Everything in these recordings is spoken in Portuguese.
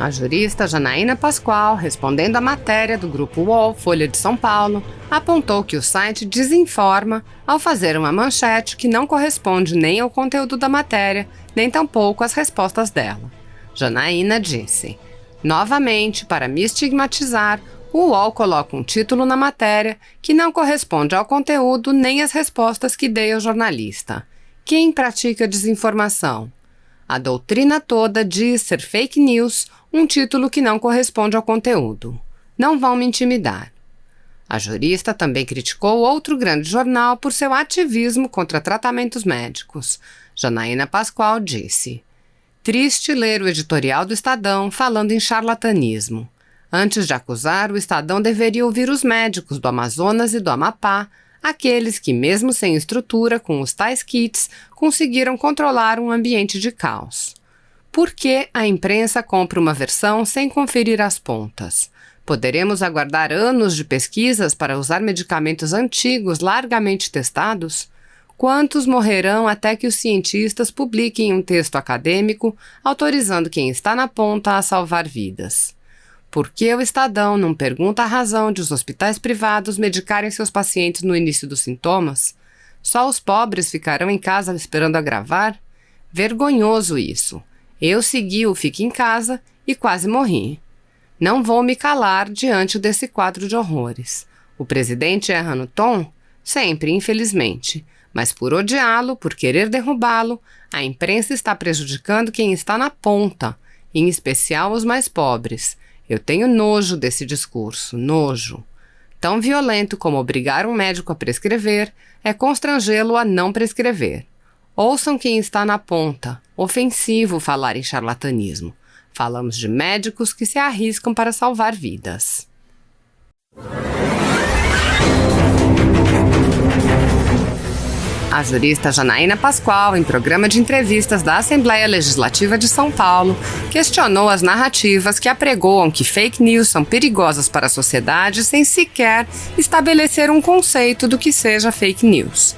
A jurista Janaína Pascoal, respondendo à matéria do Grupo UOL Folha de São Paulo, apontou que o site desinforma ao fazer uma manchete que não corresponde nem ao conteúdo da matéria, nem tampouco às respostas dela. Janaína disse: novamente, para me estigmatizar, o UOL coloca um título na matéria que não corresponde ao conteúdo nem às respostas que dei ao jornalista. Quem pratica desinformação? A doutrina toda diz ser fake news, um título que não corresponde ao conteúdo. Não vão me intimidar. A jurista também criticou outro grande jornal por seu ativismo contra tratamentos médicos. Janaína Pascoal disse: triste ler o editorial do Estadão falando em charlatanismo. Antes de acusar, o Estadão deveria ouvir os médicos do Amazonas e do Amapá, aqueles que, mesmo sem estrutura, com os tais kits, conseguiram controlar um ambiente de caos. Por que a imprensa compra uma versão sem conferir as pontas? Poderemos aguardar anos de pesquisas para usar medicamentos antigos largamente testados? Quantos morrerão até que os cientistas publiquem um texto acadêmico autorizando quem está na ponta a salvar vidas? Por que o Estadão não pergunta a razão de os hospitais privados medicarem seus pacientes no início dos sintomas? Só os pobres ficarão em casa esperando agravar? Vergonhoso isso. Eu segui o Fique em Casa e quase morri. Não vou me calar diante desse quadro de horrores. O presidente erra no tom? Sempre, infelizmente. Mas por odiá-lo, por querer derrubá-lo, a imprensa está prejudicando quem está na ponta, em especial os mais pobres. Eu tenho nojo desse discurso, nojo. Tão violento como obrigar um médico a prescrever é constrangê-lo a não prescrever. Ouçam quem está na ponta. Ofensivo falar em charlatanismo. Falamos de médicos que se arriscam para salvar vidas. A jurista Janaína Pascoal, em programa de entrevistas da Assembleia Legislativa de São Paulo, questionou as narrativas que apregoam que fake news são perigosas para a sociedade sem sequer estabelecer um conceito do que seja fake news.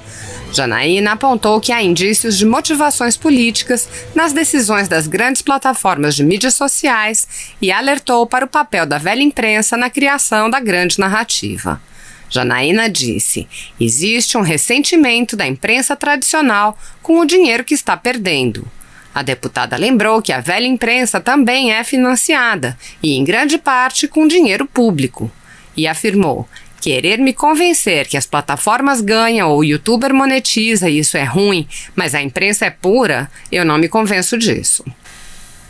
Janaína apontou que há indícios de motivações políticas nas decisões das grandes plataformas de mídias sociais e alertou para o papel da velha imprensa na criação da grande narrativa. Janaína disse: existe um ressentimento da imprensa tradicional com o dinheiro que está perdendo. A deputada lembrou que a velha imprensa também é financiada, e em grande parte com dinheiro público. E afirmou: querer me convencer que as plataformas ganham ou o youtuber monetiza e isso é ruim, mas a imprensa é pura, eu não me convenço disso.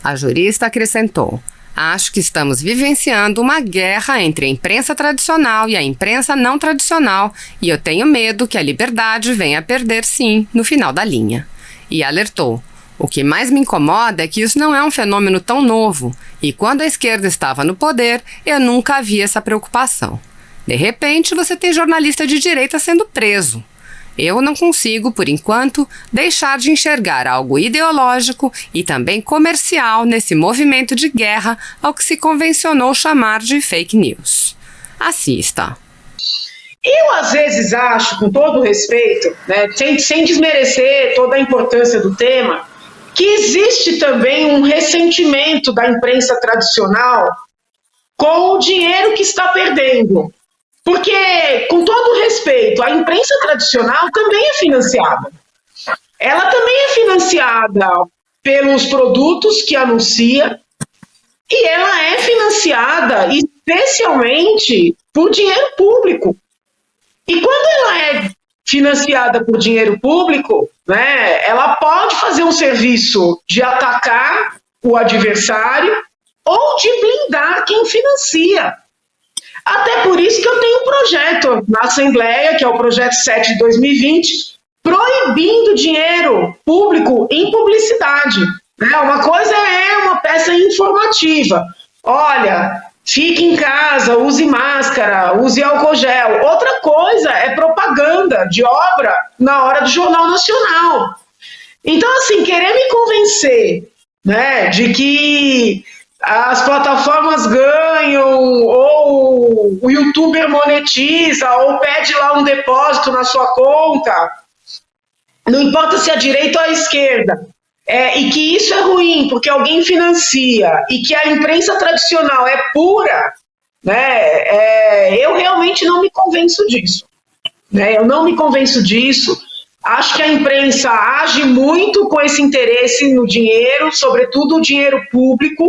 A jurista acrescentou: acho que estamos vivenciando uma guerra entre a imprensa tradicional e a imprensa não tradicional e eu tenho medo que a liberdade venha a perder sim no final da linha. E alertou: o que mais me incomoda é que isso não é um fenômeno tão novo e quando a esquerda estava no poder eu nunca havia essa preocupação. De repente você tem jornalista de direita sendo preso. Eu não consigo, por enquanto, deixar de enxergar algo ideológico e também comercial nesse movimento de guerra ao que se convencionou chamar de fake news. Assista. Eu, às vezes, acho, com todo respeito, né, sem desmerecer toda a importância do tema, que existe também um ressentimento da imprensa tradicional com o dinheiro que está perdendo. Porque, com todo respeito, a imprensa tradicional também é financiada. Ela também é financiada pelos produtos que anuncia e ela é financiada especialmente por dinheiro público. E quando ela é financiada por dinheiro público, né, ela pode fazer um serviço de atacar o adversário ou de blindar quem financia. Até por isso que eu tenho um projeto na Assembleia, que é o projeto 7 de 2020, proibindo dinheiro público em publicidade. Uma coisa é uma peça informativa. Olha, fique em casa, use máscara, use álcool gel. Outra coisa é propaganda de obra na hora do Jornal Nacional. Então, assim, querer me convencer, né, de que as plataformas ganham, ou o youtuber monetiza, ou pede lá um depósito na sua conta, não importa se é a direita ou a esquerda, e que isso é ruim porque alguém financia e que a imprensa tradicional é pura, né, eu realmente não me convenço disso. Né, eu não me convenço disso. Acho que a imprensa age muito com esse interesse no dinheiro, sobretudo o dinheiro público.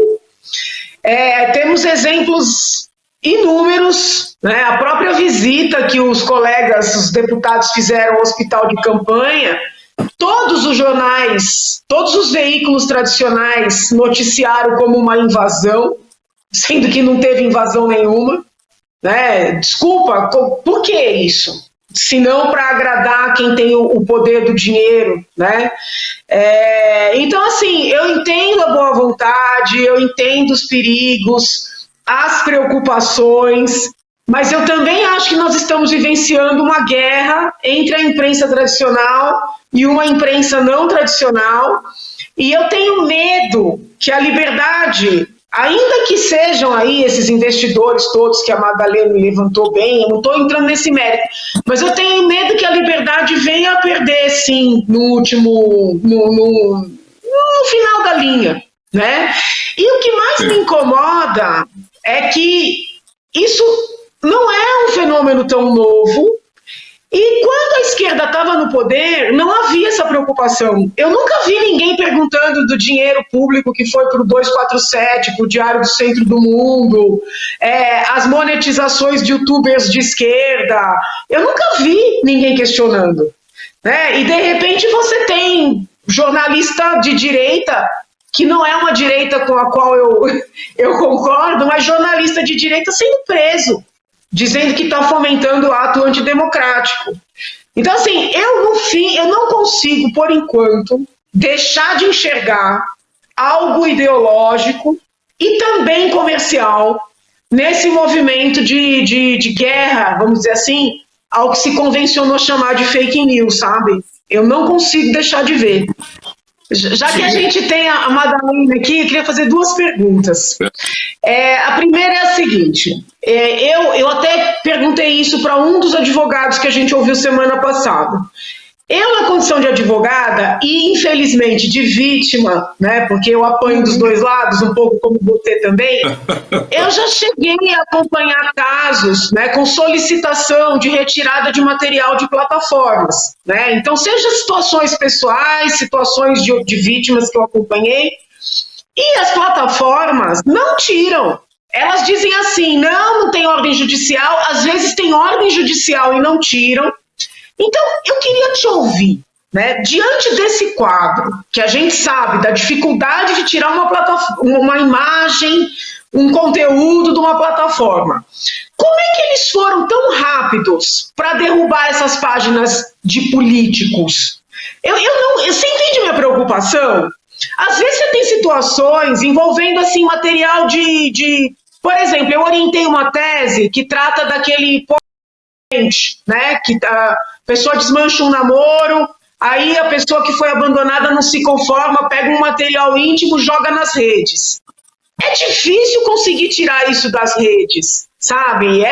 Temos exemplos inúmeros, né? A própria visita que os colegas, os deputados fizeram ao hospital de campanha, todos os jornais, todos os veículos tradicionais noticiaram como uma invasão, sendo que não teve invasão nenhuma. Né? Desculpa, por que isso? Se não para agradar quem tem o poder do dinheiro, né? Então, assim, eu entendo a boa vontade, eu entendo os perigos, as preocupações, mas eu também acho que nós estamos vivenciando uma guerra entre a imprensa tradicional e uma imprensa não tradicional, e eu tenho medo que a liberdade, ainda que sejam aí esses investidores todos que a Madalena levantou bem, eu não estou entrando nesse mérito, mas eu tenho medo que a liberdade venha a perder, sim, no final da linha, né? E o que mais me incomoda é que isso não é um fenômeno tão novo, e quando a esquerda estava no poder, não havia essa preocupação. Eu nunca vi ninguém perguntando do dinheiro público que foi para o 247, para o Diário do Centro do Mundo, as monetizações de youtubers de esquerda. Eu nunca vi ninguém questionando. Né? E, de repente, você tem jornalista de direita, que não é uma direita com a qual eu concordo, mas jornalista de direita sendo preso, dizendo que está fomentando o ato antidemocrático. Então, assim, eu não consigo, por enquanto, deixar de enxergar algo ideológico e também comercial nesse movimento de guerra, vamos dizer assim, ao que se convencionou chamar de fake news, sabe? Eu não consigo deixar de ver. Já que a gente tem a Madalena aqui, eu queria fazer duas perguntas. A primeira é a seguinte, eu até perguntei isso para um dos advogados que a gente ouviu semana passada. Eu, na condição de advogada e, infelizmente, de vítima, né, porque eu apanho dos dois lados, um pouco como você também, eu já cheguei a acompanhar casos, né, com solicitação de retirada de material de plataformas. Né? Então, seja situações pessoais, situações de vítimas que eu acompanhei, e as plataformas não tiram. Elas dizem assim, não tem ordem judicial, às vezes tem ordem judicial e não tiram. Então, eu queria te ouvir, né, diante desse quadro, que a gente sabe da dificuldade de tirar uma imagem, um conteúdo de uma plataforma. Como é que eles foram tão rápidos para derrubar essas páginas de políticos? Você entende minha preocupação? Às vezes você tem situações envolvendo assim, material Por exemplo, eu orientei uma tese que trata daquele... né, que a pessoa desmancha um namoro, aí a pessoa que foi abandonada não se conforma, pega um material íntimo, joga nas redes. É difícil conseguir tirar isso das redes, sabe?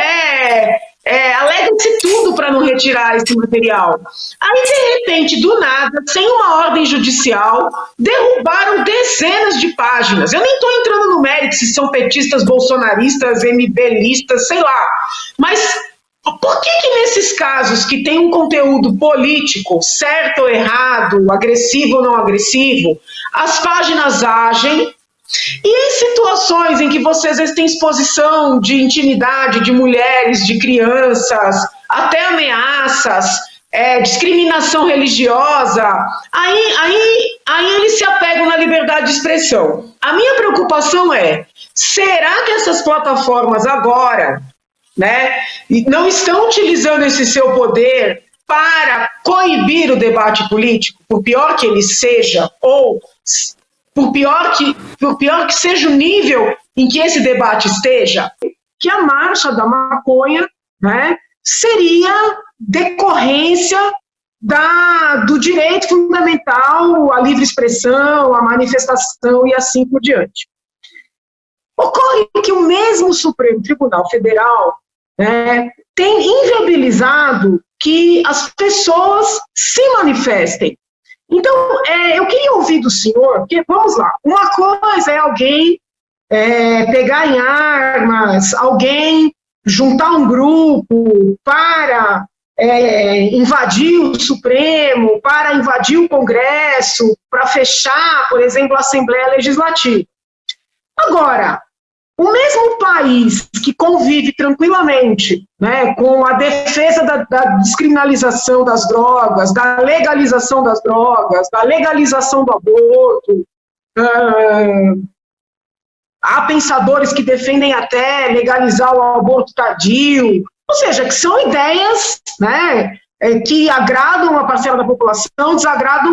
Alega-se tudo para não retirar esse material. Aí, de repente, do nada, sem uma ordem judicial, derrubaram dezenas de páginas. Eu nem estou entrando no mérito se são petistas, bolsonaristas, MBListas, sei lá. Mas por que nesses casos que tem um conteúdo político, certo ou errado, agressivo ou não agressivo, as páginas agem, e em situações em que você às vezes tem exposição de intimidade de mulheres, de crianças, até ameaças, discriminação religiosa, aí eles se apegam na liberdade de expressão. A minha preocupação será que essas plataformas agora, né, não estão utilizando esse seu poder para coibir o debate político, por pior que ele seja, ou por pior que seja o nível em que esse debate esteja, que a marcha da maconha, né, seria decorrência do direito fundamental à livre expressão, à manifestação e assim por diante. Ocorre que o mesmo Supremo Tribunal Federal, né, tem inviabilizado que as pessoas se manifestem. Então, eu queria ouvir do senhor, porque, vamos lá, uma coisa é alguém pegar em armas, alguém juntar um grupo para invadir o Supremo, para invadir o Congresso, para fechar, por exemplo, a Assembleia Legislativa. Agora, o mesmo país que convive tranquilamente, né, com a defesa da descriminalização das drogas, da legalização das drogas, da legalização do aborto, há pensadores que defendem até legalizar o aborto tardio, ou seja, que são ideias, né, que agradam uma parcela da população, desagradam